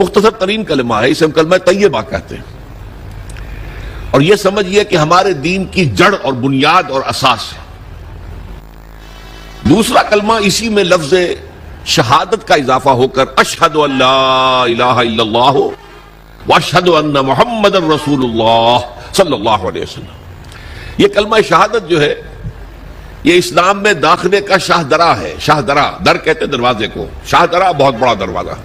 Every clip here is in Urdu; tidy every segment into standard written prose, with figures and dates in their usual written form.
مختصر ترین کلمہ ہے، اسے ہم کلمہ طیبہ کہتے ہیں، اور یہ سمجھیے کہ ہمارے دین کی جڑ اور بنیاد اور اساس ہے۔ دوسرا کلمہ اسی میں لفظ شہادت کا اضافہ ہو کر اشہد ان لا الہ الا اللہ واشہد ان محمد رسول اللہ صلی اللہ علیہ وسلم۔ یہ کلمہ شہادت جو ہے یہ اسلام میں داخلے کا شاہدرہ ہے۔ شاہدرہ، در کہتے ہیں دروازے کو، شاہدرہ بہت بڑا دروازہ۔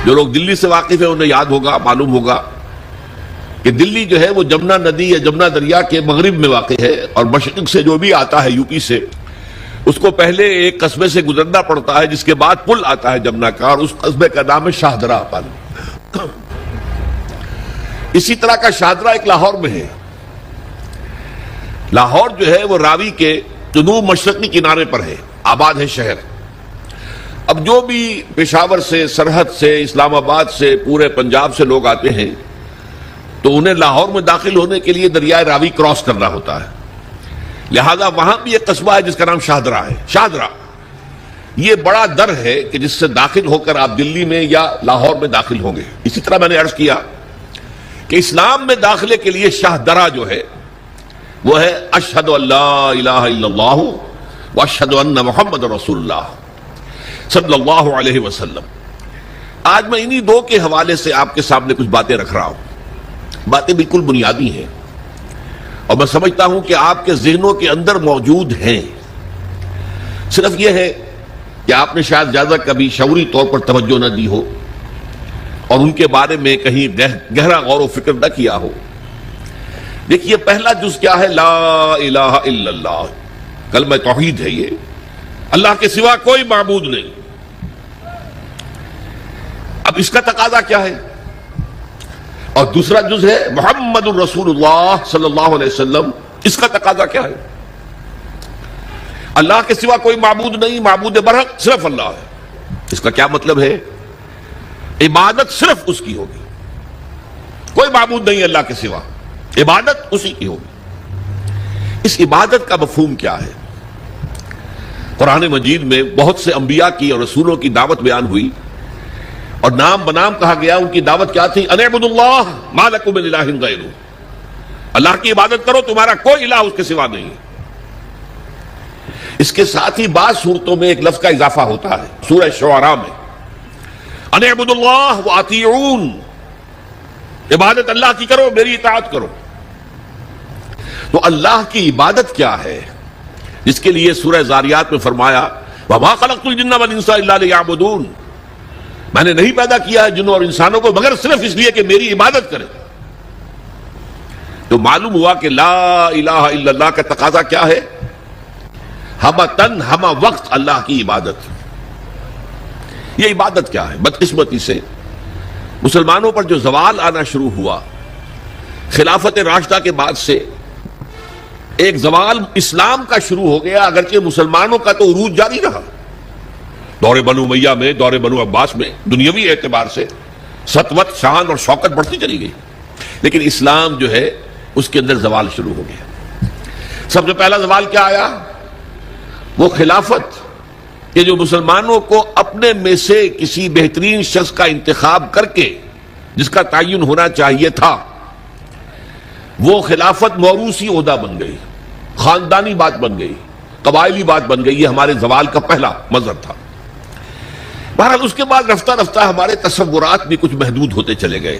جو لوگ دلی سے واقف ہیں انہیں یاد ہوگا، معلوم ہوگا کہ دلی جو ہے وہ جمنا ندی یا جمنا دریا کے مغرب میں واقع ہے، اور مشرق سے جو بھی آتا ہے یو پی سے، اس کو پہلے ایک قصبے سے گزرنا پڑتا ہے، جس کے بعد پل آتا ہے جمنا کا، اور اس قصبے کا نام ہے شاہدرہ پل۔ اسی طرح کا شاہدرہ ایک لاہور میں ہے۔ لاہور جو ہے وہ راوی کے جنوب مشرقی کنارے پر ہے، آباد ہے شہر۔ اب جو بھی پشاور سے، سرحد سے، اسلام آباد سے، پورے پنجاب سے لوگ آتے ہیں تو انہیں لاہور میں داخل ہونے کے لیے دریائے راوی کراس کرنا ہوتا ہے، لہذا وہاں بھی ایک قصبہ ہے جس کا نام شاہدرہ ہے۔ شاہدرہ یہ بڑا در ہے کہ جس سے داخل ہو کر آپ دلی میں یا لاہور میں داخل ہوں گے۔ اسی طرح میں نے عرض کیا کہ اسلام میں داخلے کے لیے شاہدرہ جو ہے وہ ہے اشہد ان لا الہ الا اللہ واشہد ان محمد رسول اللہ صلی اللہ علیہ وسلم۔ آج میں انہی دو کے حوالے سے آپ کے سامنے کچھ باتیں رکھ رہا ہوں۔ باتیں بالکل بنیادی ہیں اور میں سمجھتا ہوں کہ آپ کے ذہنوں کے اندر موجود ہیں، صرف یہ ہے کہ آپ نے شاید زیادہ کبھی شعوری طور پر توجہ نہ دی ہو اور ان کے بارے میں کہیں گہرا غور و فکر نہ کیا ہو۔ دیکھیے پہلا جز کیا ہے؟ لا الہ الا اللہ، کلمہ توحید ہے۔ یہ اللہ کے سوا کوئی معبود نہیں۔ اب اس کا تقاضا کیا ہے؟ اور دوسرا جز ہے محمد الرسول اللہ صلی اللہ علیہ وسلم، اس کا تقاضا کیا ہے؟ اللہ کے سوا کوئی معبود نہیں، معبود برحق صرف اللہ ہے۔ اس کا کیا مطلب ہے؟ عبادت صرف اس کی ہوگی، کوئی معبود نہیں اللہ کے سوا، عبادت اسی کی ہوگی۔ اس عبادت کا مفہوم کیا ہے؟ قرآن مجید میں بہت سے انبیاء کی اور رسولوں کی دعوت بیان ہوئی اور نام بنام کہا گیا۔ ان کی دعوت کیا تھی؟ ان اعبدوا اللہ ما لکم من الہ غیرہ، اللہ کی عبادت کرو، تمہارا کوئی الہ اس کے سوا نہیں۔ اس کے ساتھ ہی بعض صورتوں میں ایک لفظ کا اضافہ ہوتا ہے۔ سورہ شعراء میں ان اعبدوا اللہ واطیعون، عبادت اللہ کی کرو، میری اطاعت کرو۔ تو اللہ کی عبادت کیا ہے جس کے لیے سورہ زاریات میں فرمایا وَمَا خَلَقْتُ الْجِنَّ وَالْإِنسَ إِلَّا لِيَعْبُدُونَ، میں نے نہیں پیدا کیا ہے جنوں اور انسانوں کو مگر صرف اس لیے کہ میری عبادت کریں۔ تو معلوم ہوا کہ لا الہ الا اللہ کا تقاضا کیا ہے؟ ہمہ تن ہمہ وقت اللہ کی عبادت۔ یہ عبادت کیا ہے؟ بدقسمتی سے مسلمانوں پر جو زوال آنا شروع ہوا خلافت راشدہ کے بعد سے، ایک زوال اسلام کا شروع ہو گیا، اگرچہ مسلمانوں کا تو عروج جاری رہا۔ دور بنو امیہ میں، دور بنو عباس میں دنیاوی اعتبار سے سطوت، شان اور شوکت بڑھتی چلی گئی، لیکن اسلام جو ہے اس کے اندر زوال شروع ہو گیا۔ سب سے پہلا زوال کیا آیا؟ وہ خلافت کہ جو مسلمانوں کو اپنے میں سے کسی بہترین شخص کا انتخاب کر کے جس کا تعین ہونا چاہیے تھا، وہ خلافت موروثی عہدہ بن گئی، خاندانی بات بن گئی، قبائلی بات بن گئی۔ یہ ہمارے زوال کا پہلا منظر تھا۔ بہرحال اس کے بعد رفتہ رفتہ ہمارے تصورات بھی کچھ محدود ہوتے چلے گئے،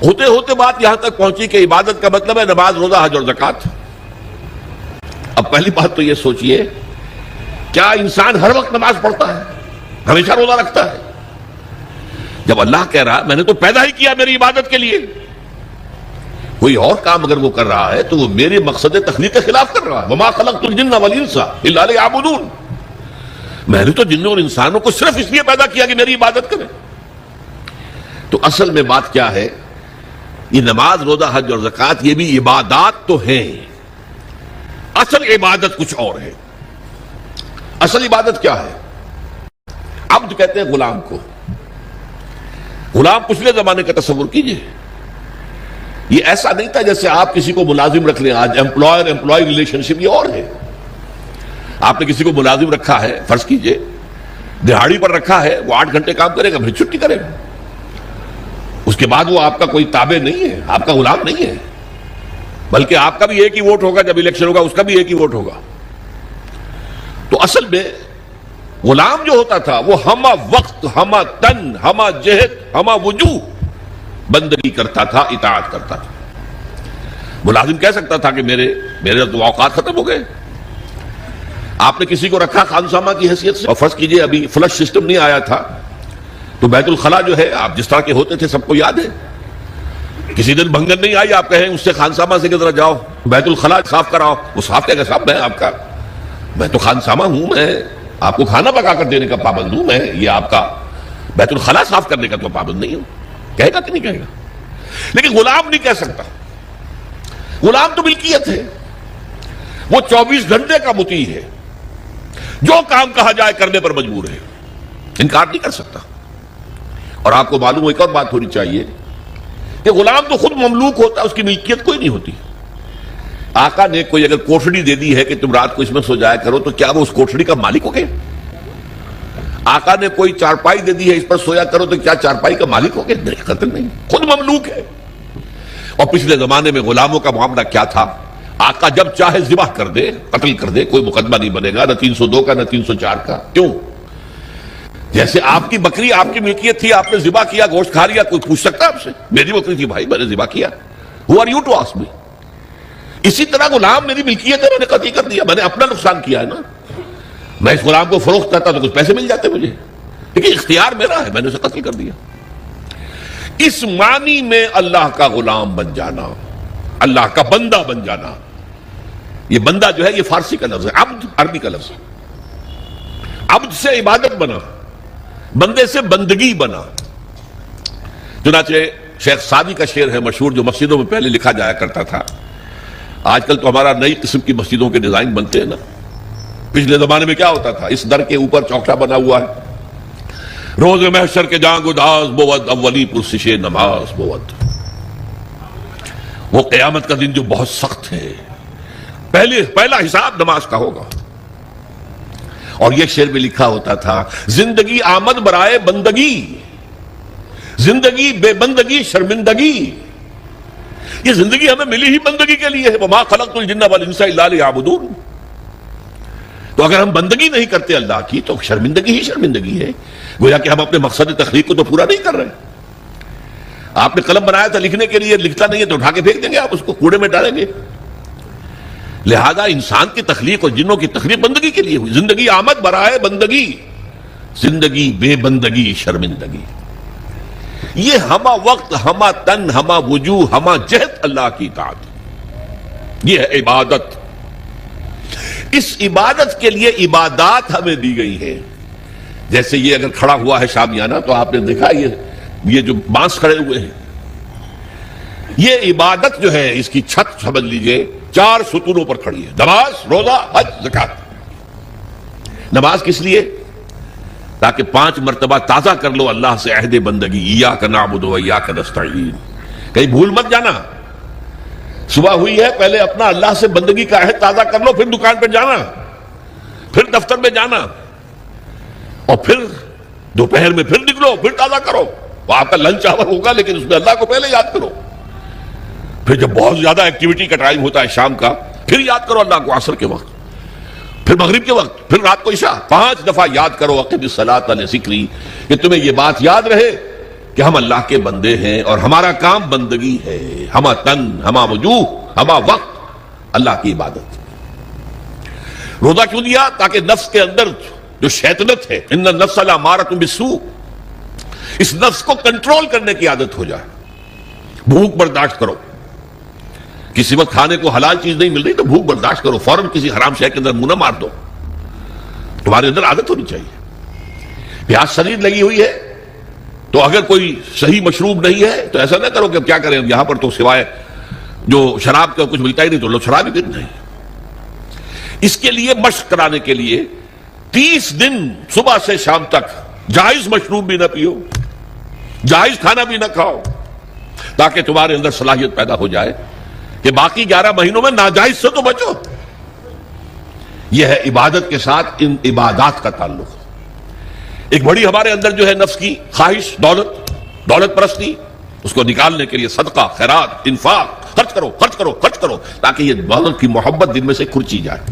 ہوتے ہوتے بات یہاں تک پہنچی کہ عبادت کا مطلب ہے نماز، روزہ، حج اور زکوٰۃ۔ اب پہلی بات تو یہ سوچئے، کیا انسان ہر وقت نماز پڑھتا ہے، ہمیشہ روزہ رکھتا ہے؟ جب اللہ کہہ رہا میں نے تو پیدا ہی کیا میری عبادت کے لیے، کوئی اور کام اگر وہ کر رہا ہے تو وہ میرے مقصد تخلیق کے خلاف کر رہا ہے۔ وما خلقت الجن والانس الا لیعبدون، میں نے تو جنوں اور انسانوں کو صرف اس لیے پیدا کیا کہ میری عبادت کریں۔ تو اصل میں بات کیا ہے؟ یہ نماز، روزہ، حج اور زکوٰۃ یہ بھی عبادات تو ہیں، اصل عبادت کچھ اور ہے۔ اصل عبادت کیا ہے؟ عبد کہتے ہیں غلام کو۔ غلام پچھلے زمانے کا تصور کیجئے، یہ ایسا نہیں تھا جیسے آپ کسی کو ملازم رکھ لیں۔ آج امپلائر امپلائی ریلیشن شپ یہ اور ہے۔ آپ نے کسی کو ملازم رکھا ہے، فرض کیجئے دہاڑی پر رکھا ہے، وہ 8 گھنٹے کام کرے گا پھر چھٹی کرے گا، اس کے بعد وہ آپ کا کوئی تابع نہیں ہے، آپ کا غلام نہیں ہے، بلکہ آپ کا بھی ایک ہی ووٹ ہوگا، جب الیکشن ہوگا اس کا بھی ایک ہی ووٹ ہوگا۔ تو اصل میں غلام جو ہوتا تھا وہ ہمہ وقت، ہمہ تن، ہمہ جہد، ہمہ وجوہ بندگی کرتا تھا، اطاعت کرتا تھا۔ ملازم کہہ سکتا تھا کہ میرے تو اوقات ختم ہو گئے۔ آپ نے کسی کو رکھا خانسامہ کی حیثیت سے، اور فرض کیجئے ابھی فلش سسٹم نہیں آیا تھا تو بیت الخلا جو ہے، آپ جس طرح کے ہوتے تھے سب کو یاد ہے، کسی دن بھنگن نہیں آئی، آپ کہیں اس سے خانسامہ سے کدھر جاؤ بیت الخلا صاف کراؤ، وہ صاف کیا کہ صاحب میں آپ کا، میں تو خانسامہ ہوں، میں آپ کو کھانا پکا کر دینے کا پابند ہوں، میں یہ آپ کا بیت الخلا صاف کرنے کا تو پابند نہیں ہوں۔ کہے گا کہ نہیں کہے گا؟ لیکن غلام نہیں کہہ سکتا۔ غلام تو ملکیت ہے، وہ 24 گھنٹے کا مطیع ہے، جو کام کہا جائے کرنے پر مجبور ہے، انکار نہیں کر سکتا۔ اور آپ کو معلوم ایک اور بات ہونی چاہیے کہ غلام تو خود مملوک ہوتا ہے، اس کی ملکیت کوئی نہیں ہوتی۔ آقا نے کوئی اگر کوٹھڑی دے دی ہے کہ تم رات کو اس میں سو جایا کرو، تو کیا وہ اس کوٹھڑی کا مالک ہو گیا؟ آقا نے کوئی چارپائی دے دی ہے اس پر سویا کرو، تو کیا چارپائی کا مالک ہو گیا؟ نہیں، قطعاً نہیں، خود مملوک ہے۔ اور پچھلے زمانے میں غلاموں کا معاملہ کیا تھا؟ آقا جب چاہے ذبح کر دے، قتل کر دے، کوئی مقدمہ نہیں بنے گا، نہ 302 کا نہ 304 کا۔ کیوں؟ جیسے آپ کی بکری آپ کی ملکیت تھی، آپ نے ذبح کیا، گوشت کھا لیا، کوئی پوچھ سکتا ہے آپ سے؟ میری بکری تھی بھائی، میں نے ذبح کیا، Who are you to ask me؟ اسی طرح غلام میری ملکیت ہے، میں نے قتل کر دیا، میں نے اپنا نقصان کیا ہے نا۔ میں اس غلام کو فروخت کرتا تو کچھ پیسے مل جاتے مجھے، لیکن اختیار میرا ہے، میں نے اسے قتل کر دیا۔ اس معنی میں اللہ کا غلام بن جانا، اللہ کا بندہ بن جانا، یہ بندہ جو ہے یہ فارسی کا لفظ ہے، عبد عربی کا لفظ ہے۔ عبد سے عبادت بنا، بندے سے بندگی بنا۔ چنانچہ شیخ سعدی کا شعر ہے مشہور، جو مسجدوں میں پہلے لکھا جایا کرتا تھا۔ آج کل تو ہمارا نئی قسم کی مسجدوں کے ڈیزائن بنتے ہیں نا، پچھلے زمانے میں کیا ہوتا تھا؟ اس در کے اوپر چوکٹا بنا ہوا ہے، روز محشر کے جان گداز بود، اولی پرسش نماز بود۔ وہ قیامت کا دن جو بہت سخت ہے، پہلا حساب نماز کا ہوگا۔ اور یہ شعر میں لکھا ہوتا تھا، زندگی آمد برائے بندگی، زندگی بے بندگی شرمندگی۔ یہ زندگی ہمیں ملی ہی بندگی کے لیے ہے، وما خلقت الجن والانس الا لیعبدون۔ تو اگر ہم بندگی نہیں کرتے اللہ کی تو شرمندگی ہی شرمندگی ہے، گویا کہ ہم اپنے مقصد تخلیق کو تو پورا نہیں کر رہے۔ آپ نے قلم بنایا تھا لکھنے کے لیے، لکھتا نہیں ہے تو اٹھا کے پھینک دیں گے، آپ اس کو کوڑے میں ڈالیں گے۔ لہذا انسان کی تخلیق اور جنوں کی تخلیق بندگی کے لیے ہوئی۔ زندگی آمد برائے بندگی، زندگی بے بندگی شرمندگی۔ یہ ہمہ وقت، ہمہ تن، ہمہ وجوہ، ہمہ جہد اللہ کی اطاعت، یہ ہے عبادت۔ اس عبادت کے لیے عبادات ہمیں دی گئی ہے۔ جیسے یہ اگر کھڑا ہوا ہے شامیانہ تو آپ نے دیکھا یہ جو بانس کھڑے ہوئے ہیں، یہ عبادت جو ہے اس کی چھت سمجھ لیجئے 4 ستونوں پر کھڑی ہے، نماز، روزہ، حج، زکوٰۃ۔ نماز کس لیے؟ تاکہ 5 مرتبہ تازہ کر لو اللہ سے عہد بندگی، ایاک نعبد و ایاک نستعین۔ کہیں بھول مت جانا، صبح ہوئی ہے پہلے اپنا اللہ سے بندگی کا عہد تازہ کر لو، پھر دکان پہ جانا، پھر دفتر میں جانا، اور پھر دوپہر میں پھر نکلو، پھر تازہ کرو۔ وہاں کا لنچ آور ہوگا لیکن اس میں اللہ کو پہلے یاد کرو۔ پھر جب بہت زیادہ ایکٹیویٹی کا ٹائم ہوتا ہے شام کا، پھر یاد کرو اللہ کو عصر کے وقت، پھر مغرب کے وقت، پھر رات کو عشاء، 5 دفعہ یاد کرو اقم الصلاۃ لذکری، کہ تمہیں یہ بات یاد رہے کہ ہم اللہ کے بندے ہیں اور ہمارا کام بندگی ہے، ہمہ تن، ہمہ وجوہ، ہمہ وقت اللہ کی عبادت۔ روزہ کیوں دیا؟ تاکہ نفس کے اندر جو شیطنت ہے، ان النفس لامارۃ بالسوء، اس نفس کو کنٹرول کرنے کی عادت ہو جائے۔ بھوک برداشت کرو، کسی وقت کھانے کو حلال چیز نہیں مل رہی تو بھوک برداشت کرو، فوراً کسی حرام شے کے اندر منہ نہ مار دو، تمہارے اندر عادت ہونی چاہیے۔ پیاس شدید لگی ہوئی ہے تو اگر کوئی صحیح مشروب نہیں ہے تو ایسا نہ کرو کہ اب کیا کریں، یہاں پر تو سوائے جو شراب کا کچھ ملتا ہی نہیں تو لو شراب ہی پیتے ہیں۔ اس کے لیے مشق کرانے کے لیے 30 دن صبح سے شام تک جائز مشروب بھی نہ پیو، جائز کھانا بھی نہ کھاؤ، تاکہ تمہارے اندر صلاحیت پیدا ہو جائے کہ باقی 11 مہینوں میں ناجائز سے تو بچو۔ یہ ہے عبادت کے ساتھ ان عبادات کا تعلق۔ ایک بڑی ہمارے اندر جو ہے نفس کی خواہش، دولت پرستی، اس کو نکالنے کے لیے صدقہ، خیرات، انفاق، خرچ کرو خرچ کرو خرچ کرو، تاکہ یہ دولت کی محبت دل میں سے کھرچی جائے۔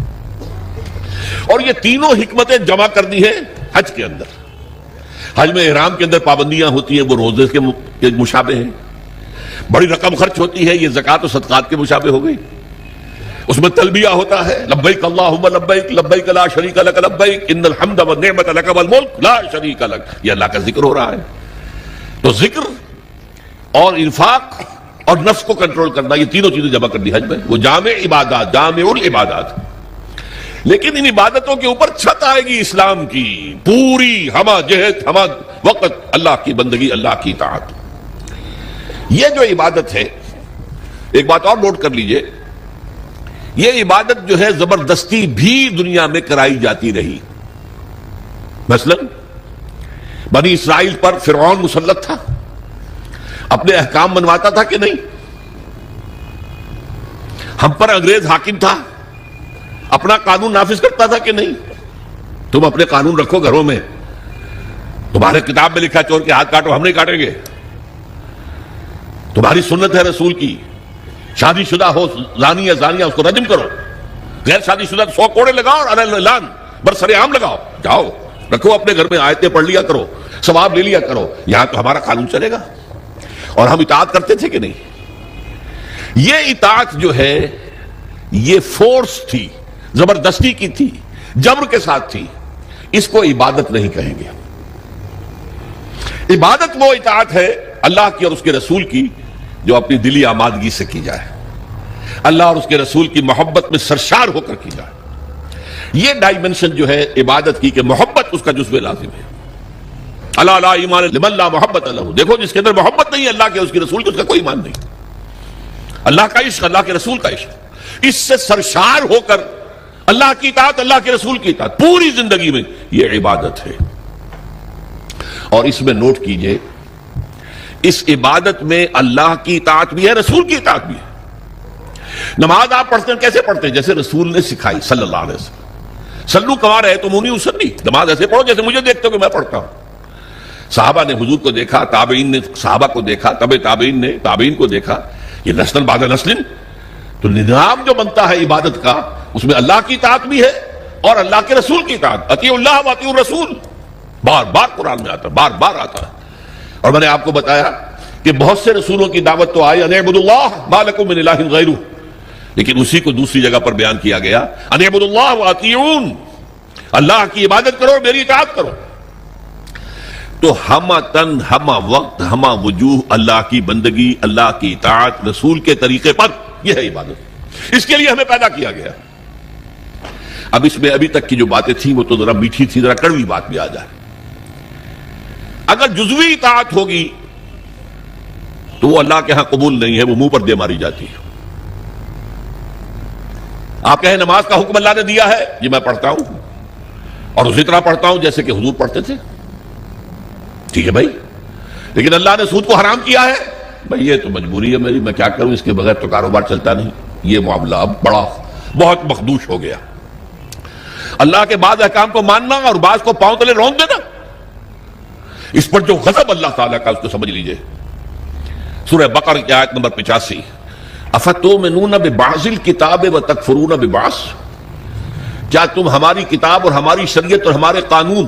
اور یہ تینوں حکمتیں جمع کرنی ہے حج کے اندر۔ حج میں احرام کے اندر پابندیاں ہوتی ہیں، وہ روزے کے مشابہ ہیں۔ بڑی رقم خرچ ہوتی ہے، یہ زکوٰۃ و صدقات کے مشابہ ہو گئی۔ اس میں تلبیہ ہوتا ہے، لبیک اللہم لبیک لبیک لا شریک لک لبیک ان الحمد والنعمت لک والملک لا شریک لک، یہ اللہ کا ذکر ہو رہا ہے۔ تو ذکر اور انفاق اور نفس کو کنٹرول کرنا، یہ تینوں چیزیں جمع کر دی حج میں، وہ جامع عبادات، جامع العبادات۔ لیکن ان عبادتوں کے اوپر چھت آئے گی اسلام کی، پوری ہمہ جہت ہمہ وقت اللہ کی بندگی، اللہ کی اطاعت۔ یہ جو عبادت ہے، ایک بات اور نوٹ کر لیجئے، یہ عبادت جو ہے زبردستی بھی دنیا میں کرائی جاتی رہی۔ مثلا بنی اسرائیل پر فرعون مسلط تھا، اپنے احکام منواتا تھا کہ نہیں؟ ہم پر انگریز حاکم تھا، اپنا قانون نافذ کرتا تھا کہ نہیں؟ تم اپنے قانون رکھو گھروں میں، تمہارے کتاب میں لکھا چور کے ہاتھ کاٹو، ہم نہیں کاٹیں گے۔ تمہاری سنت ہے رسول کی، شادی شدہ ہو زانی یا زانیہ اس کو رجم کرو، غیر شادی شدہ 100 کوڑے لگاؤ اور اعلان برسر عام لگاؤ، جاؤ رکھو اپنے گھر میں، آیتیں پڑھ لیا کرو، ثواب لے لیا کرو، یہاں تو ہمارا قانون چلے گا۔ اور ہم اطاعت کرتے تھے کہ نہیں؟ یہ اطاعت جو ہے یہ فورس تھی، زبردستی کی تھی، جبر کے ساتھ تھی، اس کو عبادت نہیں کہیں گے۔ عبادت وہ اطاعت ہے اللہ کی اور اس کے رسول کی جو اپنی دلی آمادگی سے کی جائے، اللہ اور اس کے رسول کی محبت میں سرشار ہو کر کی جائے۔ یہ ڈائمنشن جو ہے عبادت کی کہ محبت اس کا جزو لازم ہے۔ اللہ لا ایمان لمن لا محبت لہ، دیکھو جس کے اندر محبت نہیں ہے اللہ کے اس کے رسول کی، اس کا کوئی ایمان نہیں۔ اللہ کا عشق، اللہ کے رسول کا عشق، اس سے سرشار ہو کر اللہ کی اطاعت، اللہ کے رسول کی اطاعت پوری زندگی میں، یہ عبادت ہے۔ اور اس میں نوٹ کیجئے، اس عبادت میں اللہ کی اطاعت بھی ہے، رسول کی اطاعت بھی ہے۔ نماز آپ پڑھتے ہیں کیسے پڑھتے ہیں؟ جیسے رسول نے سکھائی صلی اللہ علیہ وسلم، صلو کما رأیتمونی اصلی، نماز ایسے پڑھو جیسے مجھے دیکھتے ہو کہ میں پڑھتا ہوں۔ صحابہ نے حضور کو دیکھا، تابعین نے صحابہ کو دیکھا، تابعین نے تابعین کو دیکھا، یہ نسل بعد نسل، تو نظام جو بنتا ہے عبادت کا، اس میں اللہ کی اطاعت بھی ہے اور اللہ کے رسول کی اطاعت، اطیعوا اللہ و اطیعوا الرسول، بار بار قرآن میں آتا ہے، بار بار آتا ہے۔ اور میں نے آپ کو بتایا کہ بہت سے رسولوں کی دعوت تو آئی ان اعبدوا اللہ ما لکم من الہ غیرہ، لیکن اسی کو دوسری جگہ پر بیان کیا گیا ان اعبدوا اللہ و اطیعون، اللہ کی عبادت کرو، میری اطاعت کرو۔ تو ہمہ تن، ہمہ وقت، ہمہ وجوہ اللہ کی بندگی، اللہ کی اطاعت رسول کے طریقے پر، یہ ہے عبادت۔ اس کے لیے ہمیں پیدا کیا گیا۔ اب اس میں ابھی تک کی جو باتیں تھیں وہ تو ذرا میٹھی تھی، ذرا کڑوی بات بھی آ جائے۔ اگر جزوی اطاعت ہوگی تو وہ اللہ کے ہاں قبول نہیں ہے، وہ منہ پر دے ماری جاتی ہے۔ آپ کہیں نماز کا حکم اللہ نے دیا ہے، یہ میں پڑھتا ہوں اور اسی طرح پڑھتا ہوں جیسے کہ حضور پڑھتے تھے، ٹھیک ہے بھائی، لیکن اللہ نے سود کو حرام کیا ہے، بھائی یہ تو مجبوری ہے میری، میں کیا کروں، اس کے بغیر تو کاروبار چلتا نہیں۔ یہ معاملہ اب بہت مخدوش ہو گیا۔ اللہ کے بعض احکام کو ماننا اور بعض کو پاؤں تلے رون دینا، اس پر جو غضب اللہ تعالیٰ کا، اس کو سمجھ لیجئے۔ سورہ بقرہ کی آیت نمبر 85، افتؤمنون ببعض الکتاب وتکفرون ببعض، کیا تم ہماری کتاب اور ہماری شریعت اور ہمارے قانون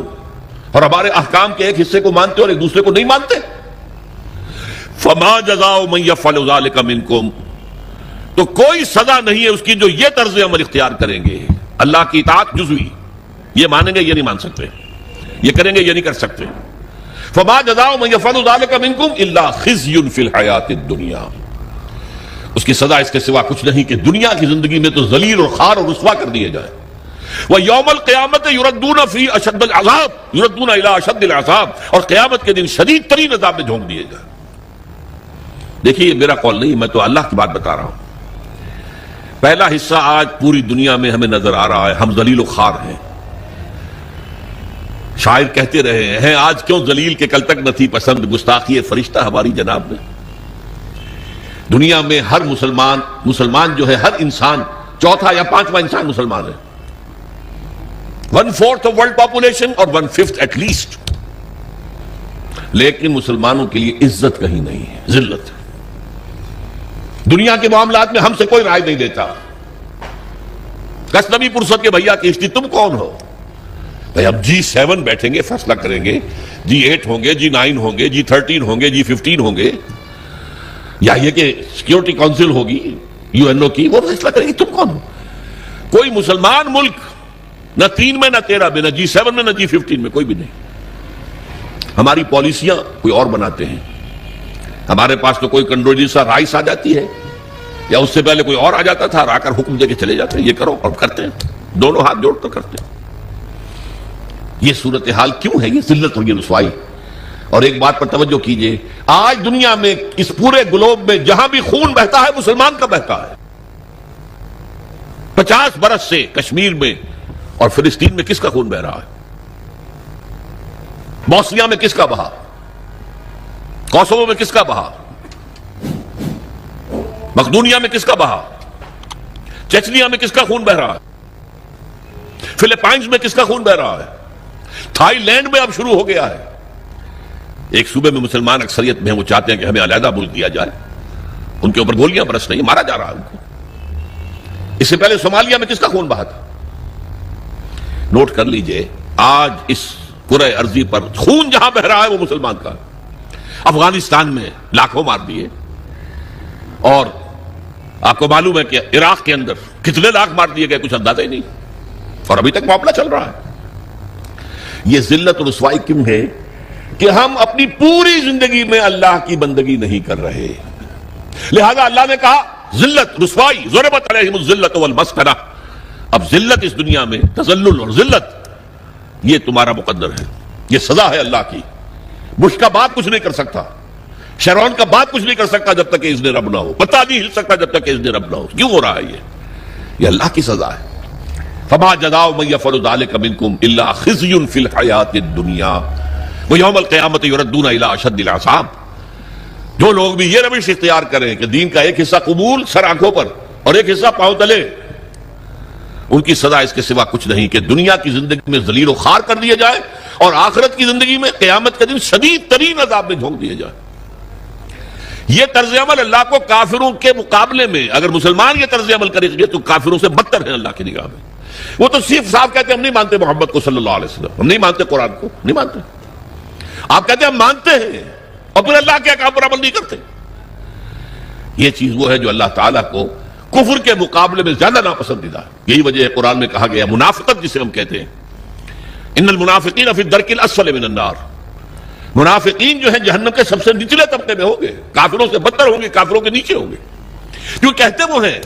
اور ہمارے احکام کے ایک حصے کو مانتے اور ایک دوسرے کو نہیں مانتے؟ فما جزاء من يفعل ذلك منکم، تو کوئی سزا نہیں ہے اس کی جو یہ طرز عمل اختیار کریں گے۔ اللہ کی اطاعت جزوی، یہ مانیں گے یہ نہیں مان سکتے، یہ کریں گے یہ نہیں کر سکتے۔ فما جزاء من يفعل ذلك منکم الا خزي في الحیاۃ الدنیا، اس کی سزا اس کے سوا کچھ نہیں کہ دنیا کی زندگی میں تو ذلیل اور خوار اور رسوا کر دیے جائیں۔ وَيَوْمَ الْقِيَامَةِ يُرَدُّونَ فِي أَشَدِّ الْعَذَابِ، يُرَدُّونَ إِلَىٰ أَشَدِّ الْعَذَابِ، اور قیامت کے دن شدید ترین عذاب میں جھونک دیے جائیں۔ دیکھیے یہ میرا قول نہیں، میں تو اللہ کی بات بتا رہا ہوں۔ پہلا حصہ آج پوری دنیا میں ہمیں نظر آ رہا ہے، ہم ذلیل و خوار ہیں۔ شاعر کہتے رہے ہیں آج کیوں ذلیل کے کل تک نہ تھی پسند، گستاخی فرشتہ ہماری جناب میں۔ دنیا میں ہر مسلمان جو ہے، ہر انسان چوتھا یا پانچواں انسان مسلمان ہے۔ 1/4 of world population اور 1/5 at least لیکن مسلمانوں کے لیے عزت کہیں نہیں ہے، ذلت۔ دنیا کے معاملات میں ہم سے کوئی رائے نہیں دیتا۔ کسنبی پرست کے بھیا کشتی تم کون ہو؟ بھائی اب G7 بیٹھیں گے، فیصلہ کریں گے، G8 ہوں گے، G9 ہوں گے، G13 ہوں گے، G15 ہوں گے، یا یہ کہ سیکیورٹی کونسل ہوگی UN کی، وہ فیصلہ کریں گے تم کون ہو؟ کوئی مسلمان ملک نہ 3 میں نہ 13 میں نہ G7 میں نہ G15 میں کوئی بھی نہیں۔ ہماری پالیسیاں کوئی اور بناتے ہیں، ہمارے پاس تو کوئی کنڈولیزا رائس آ جاتی ہے، یا اس سے پہلے کوئی اور آ جاتا تھا، آ کر حکم دے کے چلے جاتے ہیں یہ کرو، اور کرتے ہیں، دونوں ہاتھ جوڑ کر کرتے ہیں۔ یہ صورتحال کیوں ہے؟ یہ ذلت اور یہ رسوائی۔ اور ایک بات پر توجہ کیجئے، آج دنیا میں اس پورے گلوب میں جہاں بھی خون بہتا ہے مسلمان کا بہتا ہے۔ 50 برس سے کشمیر میں اور فلسطین میں کس کا خون بہ رہا ہے؟ بوسنیا میں کس کا بہا؟ کوسوو میں کس کا بہا؟ مقدونیہ میں کس کا بہا؟ چچنیا میں کس کا خون بہ رہا ہے؟ فلپائنز میں کس کا خون بہ رہا ہے؟ تھائی لینڈ میں اب شروع ہو گیا ہے۔ ایک صوبے میں مسلمان اکثریت میں ہیں، وہ چاہتے ہیں کہ ہمیں علیحدہ ملک دیا جائے، ان کے اوپر گولیاں برس رہی ہیں، مارا جا رہا ہے ان کو۔ اس سے پہلے صومالیہ میں کس کا خون بہا تھا؟ نوٹ کر لیجئے، آج اس کرۂ ارضی پر خون جہاں بہ رہا ہے وہ مسلمان کا۔ افغانستان میں لاکھوں مار دیے، اور آپ کو معلوم ہے کہ عراق کے اندر کتنے لاکھ مار دیے گئے کچھ اندازہ ہی نہیں، اور ابھی تک معاملہ چل رہا ہے۔ یہ ذلت اور رسوائی کیوں ہے؟ کہ ہم اپنی پوری زندگی میں اللہ کی بندگی نہیں کر رہے، لہذا اللہ نے کہا ذلت رسوائی، ضربت علیہم الذلۃ والمسکنہ۔ اب ذلت اس دنیا میں، تذلل اور ذلت، یہ تمہارا مقدر ہے، یہ سزا ہے اللہ کی۔ بش کا باپ کچھ نہیں کر سکتا، شیرون کا باپ کچھ نہیں کر سکتا جب تک کہ اذن رب نہ ہو، پتہ نہیں ہل سکتا جب تک کہ اذن رب نہ ہو۔ کیوں ہو رہا ہے یہ اللہ کی سزا ہے۔ فما جزاء من يفعل ذلك منكم الا خزي في الحیاۃ الدنیا ویوم القیامۃ یردون الی اشد العذاب۔ جو لوگ بھی یہ روش اختیار کریں کہ دین کا ایک حصہ قبول سر آنکھوں پر اور ایک حصہ پاؤں تلے، ان کی سزا اس کے سوا کچھ نہیں کہ دنیا کی زندگی میں ذلیل و خوار کر دیا جائے، اور آخرت کی زندگی میں قیامت کے دن شدید ترین عذاب میں جھونک دیا جائے۔ یہ طرز عمل اللہ کو کافروں کے مقابلے میں، اگر مسلمان یہ طرز عمل کرے گے تو کافروں سے بدتر ہے اللہ کی نگاہ میں۔ وہ تو صرف صاحب کہتے ہیں ہم نہیں مانتے محمد کو صلی اللہ علیہ وسلم، ہم نہیں مانتے قرآن کو، نہیں مانتے۔ آپ کہتے ہیں ہم مانتے ہیں اور پھر اللہ کے احکام پر عمل نہیں کرتے۔ یہ چیز وہ ہے جو اللہ تعالیٰ کو کفر کے مقابلے میں زیادہ ناپسندیدہ ہے۔ یہی وجہ ہے قرآن میں کہا گیا منافقت جسے ہم کہتے ہیں، ان المنافقین فی الدرک الاسفل من النار، منافقین جو ہیں جہنم کے سب سے نچلے طبقے میں ہوں گے، کافروں سے بدتر ہوں گے، کافروں کے نیچے ہوں گے۔ کیوں کہتے وہ ہیں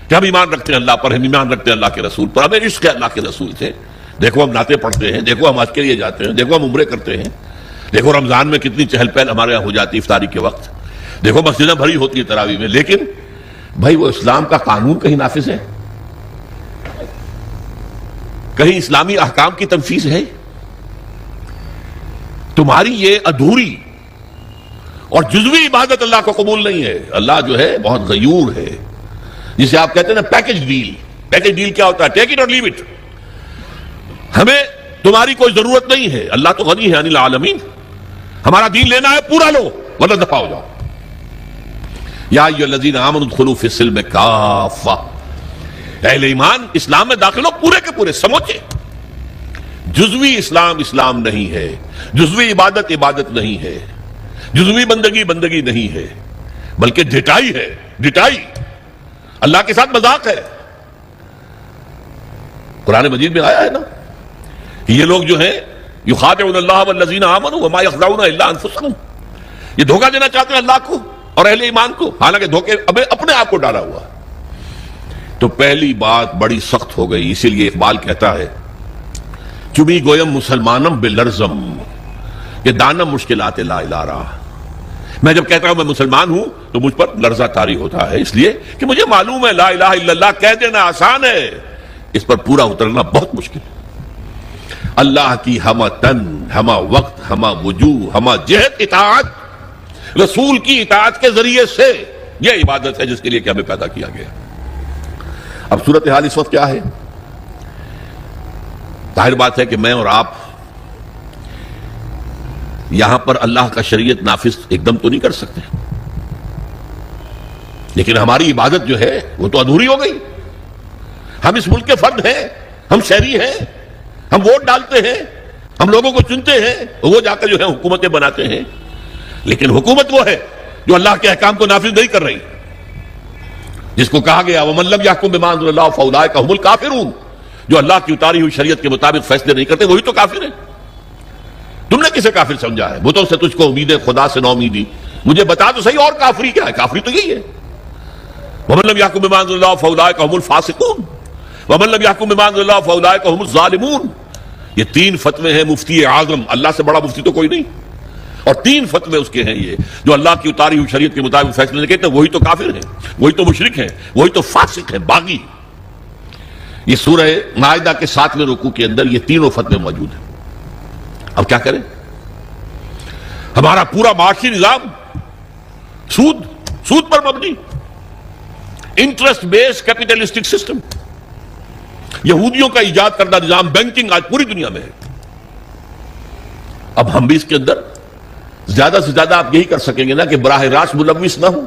کہ ہم ایمان رکھتے ہیں اللہ پر، ہم ایمان رکھتے ہیں اللہ کے رسول پر، ہمیں عشق ہے اللہ کے رسول سے، دیکھو ہم نعتیں پڑھتے ہیں، دیکھو ہم حج کے لیے جاتے ہیں، دیکھو ہم عمرے کرتے ہیں، دیکھو رمضان میں کتنی چہل پہل ہمارے یہاں ہو جاتی افطاری کے وقت، دیکھو مسجدیں بھری ہوتی ہے تراویح میں، لیکن بھائی وہ اسلام کا قانون کہیں نافذ ہے؟ کہیں اسلامی احکام کی تنفیذ ہے؟ تمہاری یہ ادھوری اور جزوی عبادت اللہ کو قبول نہیں ہے۔ اللہ جو ہے بہت غیور ہے، جسے آپ کہتے ہیں نا پیکج ڈیل۔ پیکج ڈیل کیا ہوتا ہے؟ ٹیک اٹ اور لیو اٹ، ہمیں تمہاری کوئی ضرورت نہیں ہے، اللہ تو غنی ہے عن العالمین، ہمارا دین لینا ہے پورا لو ورنہ دفع ہو جاؤ۔ یا ایھا الذین آمنوا ادخلوا فی السلم کافہ، اہل ایمان اسلام میں داخل ہو پورے کے پورے سموچے۔ جزوی اسلام اسلام نہیں ہے، جزوی عبادت عبادت نہیں ہے، جزوی بندگی بندگی نہیں ہے، بلکہ ڈٹائی ہے، ڈٹائی اللہ کے ساتھ مذاق ہے۔ قرآن مجید میں آیا ہے نا کہ یہ لوگ جو ہیں یخادعون اللہ والذین آمنوا وما یخدعون الا انفسهم، یہ دھوکہ دینا چاہتے ہیں اللہ کو اور اہل ایمان کو، حالانکہ دھوکے اپنے آپ کو ڈالا ہوا۔ تو پہلی بات بڑی سخت ہو گئی، اسی لیے اقبال کہتا ہے چمی گویم مسلمانم بلرزم، یہ دانم مشکلات لا الہ۔ میں جب کہتا ہوں میں مسلمان ہوں تو مجھ پر لرزہ طاری ہوتا ہے، اس لیے کہ مجھے معلوم ہے لا الہ الا اللہ کہہ دینا آسان ہے، اس پر پورا اترنا بہت مشکل ہے۔ اللہ کی ہمہ تن، ہمہ وقت، ہمہ وجوہ، ہمہ جہت اطاعت، رسول کی اطاعت کے ذریعے سے یہ عبادت ہے جس کے لیے کہ ہمیں پیدا کیا گیا۔ اب صورتحال اس وقت کیا ہے؟ ظاہر بات ہے کہ میں اور آپ یہاں پر اللہ کا شریعت نافذ ایک دم تو نہیں کر سکتے، لیکن ہماری عبادت جو ہے وہ تو ادھوری ہو گئی. ہم اس ملک کے فرد ہیں، ہم شہری ہیں، ہم ووٹ ڈالتے ہیں، ہم لوگوں کو چنتے ہیں، وہ جا کر جو ہے حکومتیں بناتے ہیں، لیکن حکومت وہ ہے جو اللہ کے احکام کو نافذ نہیں کر رہی، جس کو کہا گیا وَمَن لَّمْ يَحْكُم بِمَا أَنزَلَ اللَّهُ فَأُولَٰئِكَ هُمُ الْكَافِرُونَ. جو اللہ کی اتاری ہوئی شریعت کے مطابق فیصلے نہیں کرتے وہی تو کافر ہیں. تم نے کسے کافر سمجھا ہے؟ بتوں سے تجھ کو امید ہے، خدا سے نو امیدی. مجھے بتا تو صحیح، اور کافری کیا ہے؟ کافری تو یہی ہے. وَمَن لَّمْ يَحْكُم بِمَا أَنزَلَ اللَّهُ فَأُولَٰئِكَ هُمُ الْفَاسِقُونَ وَمَن لَّمْ يَحْكُم بِمَا أَنزَلَ اللَّهُ فَأُولَٰئِكَ هُمُ الظَّالِمُونَ. یہ تین فتوے ہیں مفتی اعظم، اللہ سے بڑا مفتی تو کوئی نہیں، اور تین فتوے اس کے ہیں یہ جو اللہ کی اتاری ہوئی شریعت کے مطابق فیصلے نہیں کرتے وہی تو کافر ہیں، وہی تو مشرک ہیں، وہی تو فاسق ہیں، باغی. یہ سورہ مائدہ کے 7ویں رکوع کے اندر یہ تینوں فتوے موجود ہیں. اب کیا کریں؟ ہمارا پورا معاشی نظام سود پر مبنی، انٹرسٹ بیس کیپیٹلسٹک سسٹم، یہودیوں کا ایجاد کردہ نظام بینکنگ آج پوری دنیا میں ہے. اب ہم بھی اس کے اندر زیادہ سے زیادہ آپ یہی کر سکیں گے نا کہ براہ راست ملوث نہ ہو،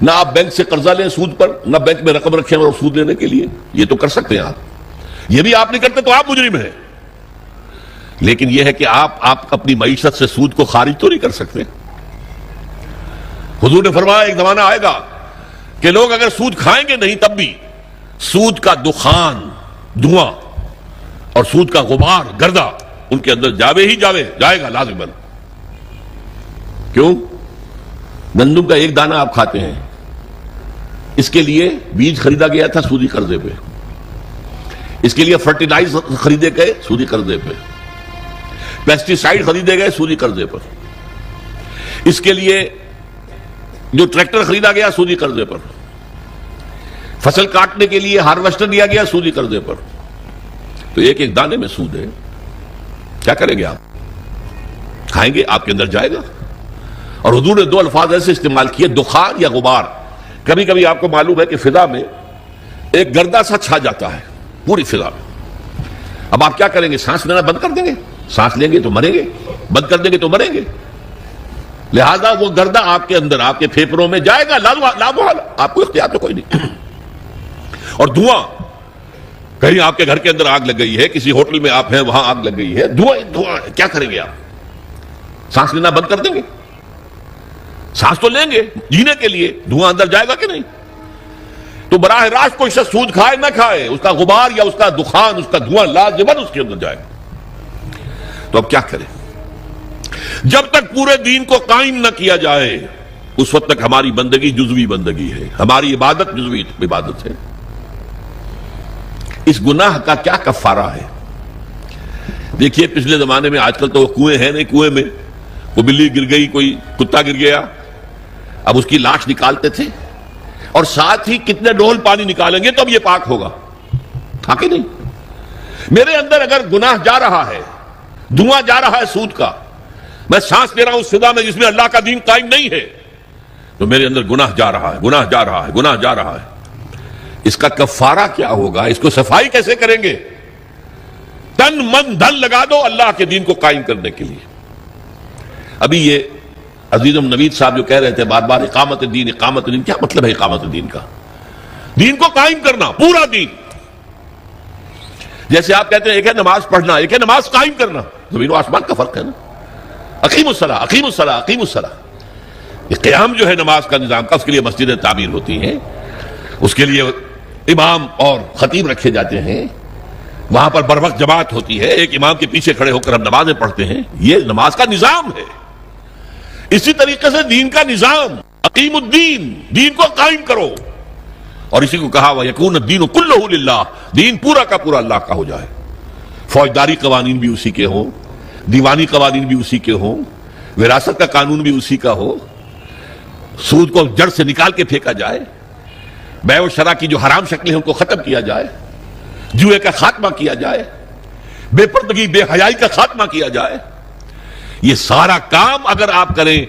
نہ آپ بینک سے قرضہ لیں سود پر، نہ بینک میں رقم رکھیں اور سود لینے کے لیے. یہ تو کر سکتے ہیں آپ، یہ بھی آپ نہیں کرتے تو آپ مجرم ہیں. لیکن یہ ہے کہ آپ اپنی معیشت سے سود کو خارج تو نہیں کر سکتے. حضور نے فرمایا ایک زمانہ آئے گا کہ لوگ اگر سود کھائیں گے نہیں تب بھی سود کا دخان، دھواں اور سود کا غبار، گردہ ان کے اندر جائے گا لازماً. کیوں؟ گندم کا ایک دانہ آپ کھاتے ہیں، اس کے لیے بیج خریدا گیا تھا سودی قرضے پہ، اس کے لیے فرٹیلائزر خریدے گئے سودی قرضے پہ، پیسٹی سائیڈ خریدے گئے سودی قرضے پر، اس کے لیے جو ٹریکٹر خریدا گیا سودی قرضے پر، فصل کاٹنے کے لیے ہارویسٹر دیا گیا سودی قرضے پر. تو ایک ایک دانے میں سود ہے. کیا کریں گے آپ؟ کھائیں گے، آپ کے اندر جائے گا. اور حضور نے دو الفاظ ایسے استعمال کیے، دخان یا غبار. کبھی کبھی آپ کو معلوم ہے کہ فضا میں ایک گردہ سا چھا جاتا ہے پوری فضا میں. اب آپ کیا کریں گے؟ سانس لینا بند کر دیں گے؟ سانس لیں گے تو مریں گے، بند کر دیں گے تو مریں گے. لہذا وہ گردہ آپ کے اندر، آپ کے پھیپھڑوں میں جائے گا لامحال، آپ کو اختیار تو کوئی نہیں. اور دھواں، کہیں آپ کے گھر کے اندر آگ لگ گئی ہے، کسی ہوٹل میں آپ ہیں وہاں آگ لگ گئی ہے، دھواں، کیا کریں گے آپ؟ سانس لینا بند کر دیں گے؟ سانس تو لیں گے جینے کے لیے، دھواں اندر جائے گا کہ نہیں؟ تو براہ راست کوئی شخص سود کھائے نہ کھائے، اس کا غبار یا اس کا دخان، اس کا دھواں لازماً اس کے اندر جائے گا. تو اب کیا کریں؟ جب تک پورے دین کو قائم نہ کیا جائے اس وقت تک ہماری بندگی جزوی بندگی ہے، ہماری عبادت جزوی عبادت ہے. اس گناہ کا کیا کفارہ ہے؟ دیکھیے پچھلے زمانے میں، آج کل تو وہ کنویں ہیں نہیں، کنویں میں وہ بلی گر گئی، کوئی کتا گر گیا، اب اس کی لاش نکالتے تھے اور ساتھ ہی کتنے ڈول پانی نکالیں گے تو اب یہ پاک ہوگا. تھا کہ نہیں؟ میرے اندر اگر گناہ جا رہا ہے، دھواں جا رہا ہے سود کا، میں سانس لے رہا ہوں اس فضا میں جس میں اللہ کا دین قائم نہیں ہے، تو میرے اندر گناہ جا رہا ہے، گناہ جا رہا ہے، گناہ جا رہا ہے. اس کا کفارہ کیا ہوگا؟ اس کو صفائی کیسے کریں گے؟ تن من دھن لگا دو اللہ کے دین کو قائم کرنے کے لیے. ابھی یہ عزیزم نوید صاحب جو کہہ رہے تھے بار بار اقامت دین، اقامت دین، کیا مطلب ہے اقامت دین کا؟ دین کو قائم کرنا، پورا دین. جیسے آپ کہتے ہیں ایک ہے نماز پڑھنا، ایک ہے نماز قائم کرنا. زمین و آسمان کا فرق ہے نا. اقیم الصلاۃ، اقیم الصلاۃ، اقیم الصلاۃ. یہ قیام جو ہے نماز کا نظام کا، اس کے لیے مسجدیں تعمیر ہوتی ہیں، اس کے لیے امام اور خطیب رکھے جاتے ہیں، وہاں پر بر وقت جماعت ہوتی ہے، ایک امام کے پیچھے کھڑے ہو کر ہم نمازیں پڑھتے ہیں. یہ نماز کا نظام ہے. اسی طریقے سے دین کا نظام، اقیم الدین، دین کو قائم کرو. اور اسی کو کہا وَيَكُونَ الدِّينُ كُلُّهُ لِلَّهِ، دین پورا کا پورا اللہ کا ہو جائے. فوجداری قوانین بھی اسی کے ہوں، دیوانی قوانین بھی اسی کے ہوں، وراثت کا قانون بھی اسی کا ہو، سود کو جڑ سے نکال کے پھینکا جائے، بیع و شرع کی جو حرام شکلیں ہیں ان کو ختم کیا جائے، جوئے کا خاتمہ کیا جائے، بے پردگی بے حیائی کا خاتمہ کیا جائے. یہ سارا کام اگر آپ کریں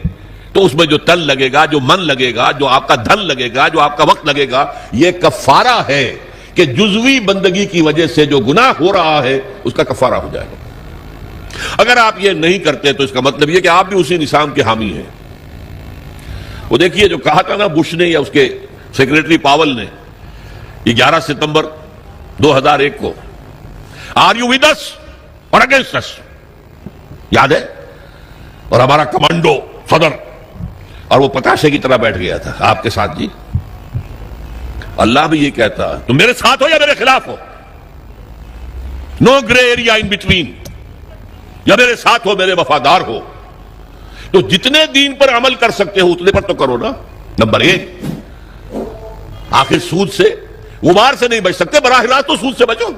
تو اس میں جو تن لگے گا، جو من لگے گا، جو آپ کا دھن لگے گا، جو آپ کا وقت لگے گا، یہ کفارہ ہے کہ جزوی بندگی کی وجہ سے جو گناہ ہو رہا ہے اس کا کفارہ ہو جائے گا. اگر آپ یہ نہیں کرتے تو اس کا مطلب یہ کہ آپ بھی اسی نظام کے حامی ہیں. وہ دیکھیے جو کہا تھا نا بش نے یا اس کے سیکریٹری پاول نے یہ 11 ستمبر 2001 کو, آر یو ود اس اور اگینسٹ اس, یاد ہے؟ اور ہمارا کمانڈو صدر اور وہ پتاشے کی طرح بیٹھ گیا تھا آپ کے ساتھ. جی اللہ بھی یہ کہتا تم میرے ساتھ ہو یا میرے خلاف ہو, نو گرے ایریا ان بٹوین, یا میرے ساتھ ہو میرے وفادار ہو. تو جتنے دین پر عمل کر سکتے ہو اتنے پر تو کرو نا. نمبر 1, آخر سود سے غبار سے نہیں بچ سکتے, براہ راست تو سود سے بچو.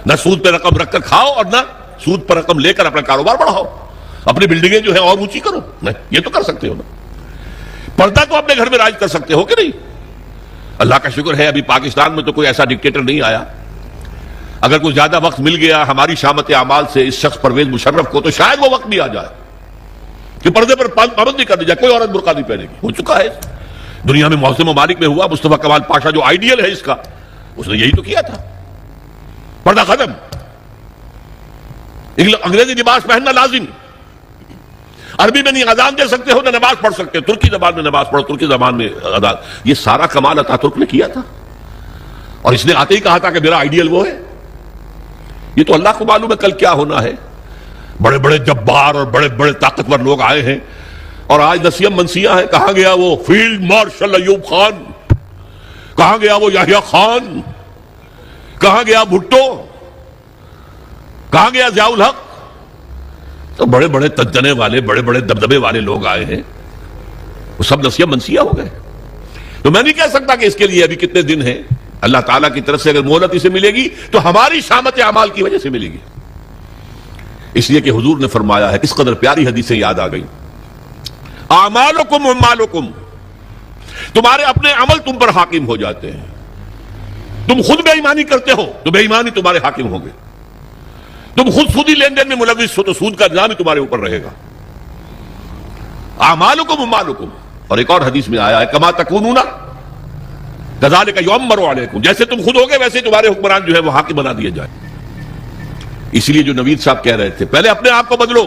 نہ سود پہ رقم رکھ کر کھاؤ اور نہ سود پر رقم لے کر اپنا کاروبار بڑھاؤ, اپنی بلڈنگیں جو ہے اور اونچی کرو. نہیں, یہ تو کر سکتے ہو نا. پردہ تو اپنے گھر میں راج کر سکتے ہو کہ نہیں؟ اللہ کا شکر ہے ابھی پاکستان میں تو کوئی ایسا ڈکٹیٹر نہیں آیا. اگر کوئی زیادہ وقت مل گیا ہماری شامت اعمال سے اس شخص پرویز مشرف کو تو شاید وہ وقت بھی آ جائے کہ پردے پر پابندی کر دی جائے, کوئی عورت برقع نہیں پہنے گی. ہو چکا ہے دنیا میں, محسن ممالک میں ہوا. مصطفیٰ کمال پاشا جو آئیڈیل ہے اس کا, اس نے یہی تو کیا تھا. پردہ ختم, انگریزی لباس پہننا لازم, عربی میں نہیں اذان دے سکتے ہو نہ نماز پڑھ سکتے, ترکی زبان میں نماز پڑھو, ترکی زبان میں اذان. یہ سارا کمال اتا ترک نے کیا تھا, اور اس نے آتے ہی کہا تھا کہ میرا آئیڈیل وہ ہے. یہ تو اللہ کو معلوم ہے کل کیا ہونا ہے. بڑے بڑے جبار اور بڑے بڑے طاقتور لوگ آئے ہیں, اور آج نسیم منسیاں ہیں. کہاں گیا وہ فیلڈ مارشل ایوب خان, کہاں گیا وہ یحییٰ خان, کہاں گیا بھٹو, کہاں گیا ضیاء الحق. تو بڑے بڑے تنتنے والے بڑے بڑے دبدبے والے لوگ آئے ہیں, وہ سب نسیم منسیاں ہو گئے. تو میں نہیں کہہ سکتا کہ اس کے لیے ابھی کتنے دن ہیں. اللہ تعالیٰ کی طرف سے اگر مہلت اسے ملے گی تو ہماری شامت اعمال کی وجہ سے ملے گی. اس لیے کہ حضور نے فرمایا ہے, اس قدر پیاری حدیثیں یاد آ گئی, اعمالکم اموالکم, تمہارے اپنے عمل تم پر حاکم ہو جاتے ہیں. تم خود بے ایمانی کرتے ہو تو بے ایمانی تمہارے حاکم ہوں گے. تم خود سودی لین دین میں ملوث ہو تو سود کا نظام ہی تمہارے اوپر رہے گا. اعمالکم اموالکم. اور ایک اور حدیث میں آیا ہے, کما تکونون کذالک یؤمر علیکم, جیسے تم خود ہوگے ویسے تمہارے حکمران جو ہے وہ حاکم بنا دیے جائیں. اس لیے جو نوید صاحب کہہ رہے تھے پہلے اپنے آپ کو بدلو.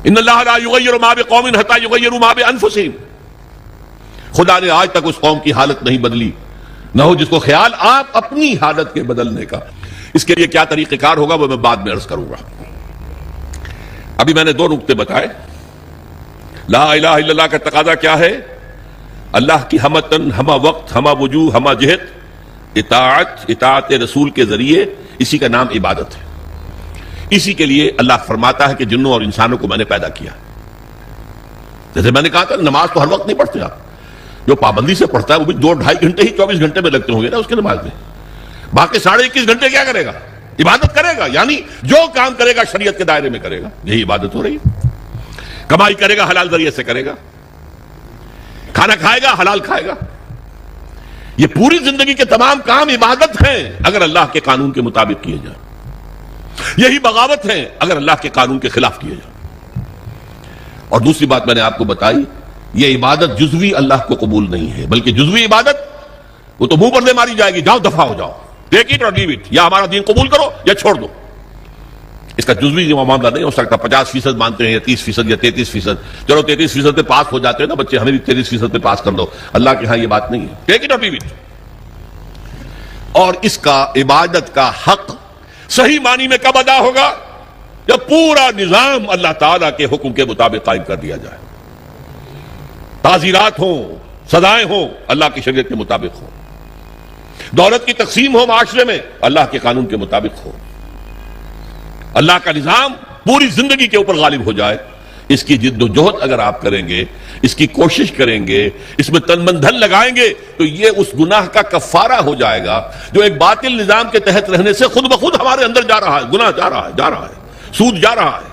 ان اللہ لا یغیر ما بقوم حتی یغیروا ما بانفسہم. خدا نے آج تک اس قوم کی حالت نہیں بدلی, نہ ہو جس کو خیال آپ اپنی حالت کے بدلنے کا. اس کے لیے کیا طریقہ کار ہوگا وہ میں بعد میں عرض کروں گا. ابھی میں نے 2 نقطے بتائے. لا الہ الا اللہ کا تقاضا کیا ہے؟ اللہ کی ہمہ تن, ہمہ وقت, ہمہ وجوہ, ہمہ جہت, اطاعت رسول کے ذریعے. اسی کا نام عبادت ہے. اسی کے لیے اللہ فرماتا ہے کہ جنوں اور انسانوں کو میں نے پیدا کیا. جیسے میں نے کہا تھا نماز تو ہر وقت نہیں پڑھتے آپ, جو پابندی سے پڑھتا ہے وہ بھی 2-2.5 گھنٹے ہی 24 گھنٹے میں لگتے ہوں گے نا اس کے نماز میں. باقی 21.5 گھنٹے کیا کرے گا؟ عبادت کرے گا. یعنی جو کام کرے گا شریعت کے دائرے میں کرے گا, یہی عبادت ہو رہی ہے. کمائی کرے گا حلال ذریعے سے کرے گا, کھانا کھائے گا حلال کھائے گا. یہ پوری زندگی کے تمام کام عبادت ہیں اگر اللہ کے قانون کے مطابق کیے جائیں. یہی بغاوت ہیں اگر اللہ کے قانون کے خلاف کیے جائیں. اور دوسری بات میں نے آپ کو بتائی, یہ عبادت جزوی اللہ کو قبول نہیں ہے, بلکہ جزوی عبادت وہ تو منہ پر دے ماری جائے گی, جاؤ دفع ہو جاؤ, ٹیک اٹ اور لیو اٹ, یا ہمارا دین قبول کرو یا چھوڑ دو. اس کا جزوی معاملہ نہیں ہو سکتا. 50% مانتے ہیں یا 30% یا 33%. چلو 33% پہ پاس ہو جاتے ہیں نا بچے, ہمیں بھی 33% پہ پاس کر دو. اللہ کے ہاں یہ بات نہیں ہے, ٹیک اٹ اور لیو اٹ. اور اس کا عبادت کا حق صحیح معنی میں کب ادا ہوگا؟ جب پورا نظام اللہ تعالیٰ کے حکم کے مطابق قائم کر دیا جائے. تعزیرات ہوں, سزائیں ہوں, اللہ کی شریعت کے مطابق ہوں. دولت کی تقسیم ہو معاشرے میں, اللہ کے قانون کے مطابق ہو. اللہ کا نظام پوری زندگی کے اوپر غالب ہو جائے. اس کی جد و جہد اگر آپ کریں گے, اس کی کوشش کریں گے, اس میں تن من دھن لگائیں گے, تو یہ اس گناہ کا کفارہ ہو جائے گا جو ایک باطل نظام کے تحت رہنے سے خود بخود ہمارے اندر جا رہا ہے. گناہ جا رہا ہے, سود جا رہا ہے,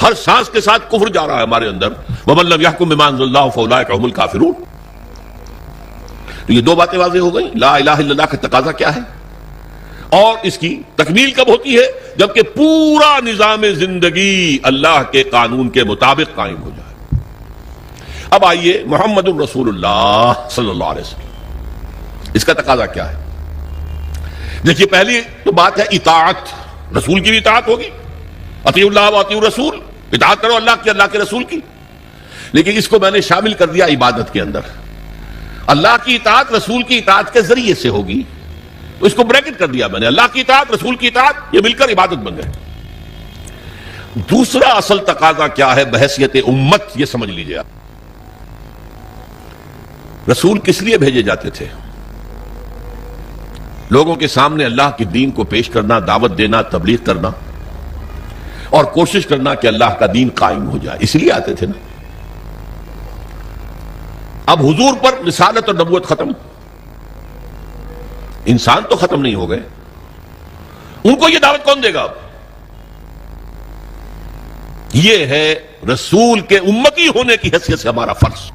ہر سانس کے ساتھ کفر جا رہا ہے ہمارے اندر. وَمَن لَّمْ يَحْكُم بِمَا أَنزَلَ اللَّهُ فَأُولَٰئِكَ هُمُ الْكَافِرُونَ. تو یہ 2 باتیں واضح ہو گئیں. لا الہ الا اللہ کا تقاضا کیا ہے, اور اس کی تکمیل کب ہوتی ہے؟ جبکہ پورا نظام زندگی اللہ کے قانون کے مطابق قائم ہو جائے. اب آئیے محمد رسول اللہ صلی اللہ علیہ وسلم, اس کا تقاضا کیا ہے؟ دیکھیے پہلی تو بات ہے اطاعت. رسول کی بھی اطاعت ہوگی، اطیعوا اللہ و اطیعوا الرسول، اطاعت کرو اللہ کی، اللہ کے رسول کی. لیکن اس کو میں نے شامل کر دیا عبادت کے اندر. اللہ کی اطاعت رسول کی اطاعت کے ذریعے سے ہوگی، تو اس کو بریکٹ کر دیا میں نے. اللہ کی اطاعت رسول کی اطاعت یہ مل کر عبادت بن گئے. دوسرا اصل تقاضا کیا ہے بحیثیت امت، یہ سمجھ لیجیے آپ. رسول کس لیے بھیجے جاتے تھے؟ لوگوں کے سامنے اللہ کے دین کو پیش کرنا، دعوت دینا، تبلیغ کرنا اور کوشش کرنا کہ اللہ کا دین قائم ہو جائے، اس لیے آتے تھے نا. اب حضور پر رسالت اور نبوت ختم، انسان تو ختم نہیں ہو گئے، ان کو یہ دعوت کون دے گا؟ اب یہ ہے رسول کے امتی ہونے کی حیثیت سے ہمارا فرض.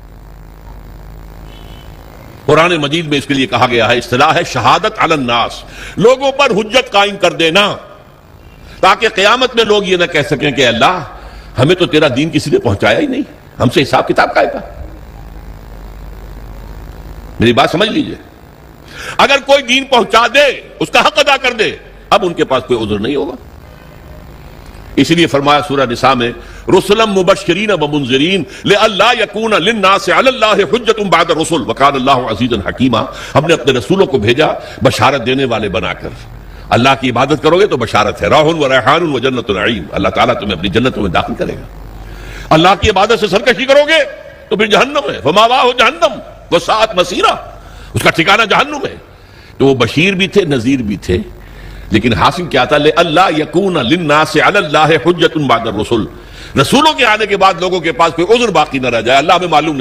قرآن مجید میں اس کے لیے کہا گیا ہے، اصطلاح ہے شہادت علی الناس، لوگوں پر حجت قائم کر دینا، تاکہ قیامت میں لوگ یہ نہ کہہ سکیں کہ اللہ ہمیں تو تیرا دین کسی نے پہنچایا ہی نہیں، ہم سے حساب کتاب کا. میری بات سمجھ لیجئے، اگر کوئی دین پہنچا دے، اس کا حق ادا کر دے، اب ان کے پاس کوئی عذر نہیں ہوگا. اس لیے فرمایا سورہ نساء میں رسلا مبشرین ومنذرین لئلا یکون للناس علی اللہ حجۃ بعد الرسل وکان اللہ عزیزا حکیما. ہم نے اپنے رسولوں کو بھیجا بشارت دینے والے بنا کر. اللہ کی عبادت کرو گے تو بشارت ہے، راح و ریحان و جنت نعیم، اللہ تعالیٰ تمہیں اپنی جنتوں میں داخل کرے گا. اللہ کی عبادت سے سرکشی کرو گے تو پھر جہنم ہے، فماواہ جہنم وساءت مصیرا، اس کا ٹھکانہ جہنم ہے. تو وہ بشیر بھی تھے، نذیر بھی تھے، لیکن حاصل کیا تھا؟ لئلا یکون للناس علی اللہ حجۃ بعد الرسل، رسولوں کے آنے کے بعد لوگوں کے پاس کوئی عذر باقی نہ رہ جائے. اللہ ہمیں معلوم نہیں